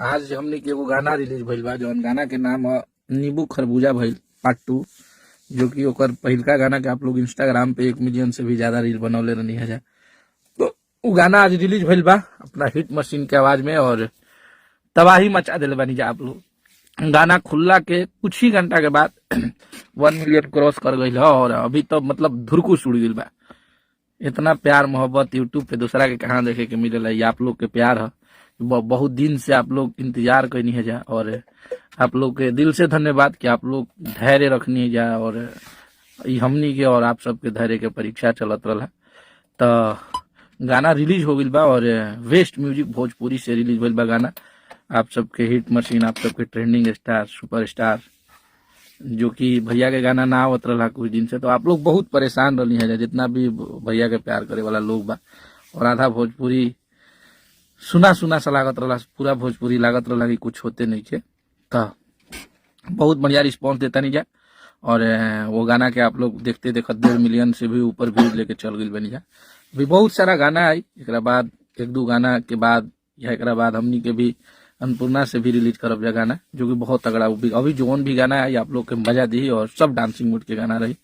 आज हमने के एगो गाना रिलीज भइल बा जौन गाना के नाम ह नींबू खरबूजा भइल पार्ट 2, जो कि ओकर पहिलका गाना के आप लोग इंस्टाग्राम पे 1 मिलियन से भी ज्यादा रील बनौले रहनी है। तो वो गाना आज रिलीज भइल बा अपना हिट मशीन के आवाज में और तबाही मचा दिले बानी जा आप लोग। गाना खुलला के कुछ ही घंटा के बाद 1 मिलियन क्रॉस कर गई है और अभी तो मतलब धुरकुस उड़ गई बा। इतना प्यार मोहब्बत यूट्यूब पे दूसरा के कहाँ देखे के मिलेला, ये आप लोग के प्यार है। बहुत दिन से आप लोग इंतजार करनी है जा और आप लोग के दिल से धन्यवाद कि आप लोग धैर्य रखनी है जा और ई हमनी के और आप सबके धैर्य के परीक्षा चलत रहा। तो गाना रिलीज हो गई बा और वेस्ट म्यूजिक भोजपुरी से रिलीज भइल बा गाना। आप सबके हिट मशीन, आप सबके ट्रेंडिंग स्टार, सुपरस्टार, जो कि भैया के गाना ना आवत रहा कुछ दिन से, तो आप लोग बहुत परेशान रही है जितना भी भैया के प्यार करे वाला लोग बा। और आधा भोजपुरी सुना सुना सा लागत रहा, पूरा भोजपुरी लागत रहा कि कुछ होते नहीं थे। तो बहुत बढ़िया रिस्पॉन्स देता नहीं जा और वो गाना के आप लोग देखते देखते 1.5 मिलियन से भी ऊपर व्यूज लेके चल गई बनी जा। अभी बहुत सारा गाना आई, एक बाद 1-2 गाना के बाद या एक बाद हमनी के भी अन्नपूर्णा से भी रिलीज करब जा गाना, जो कि बहुत तगड़ा। अभी जोन भी गाना आई आप लोग के मजा दी और सब डांसिंग मूड के गाना रही।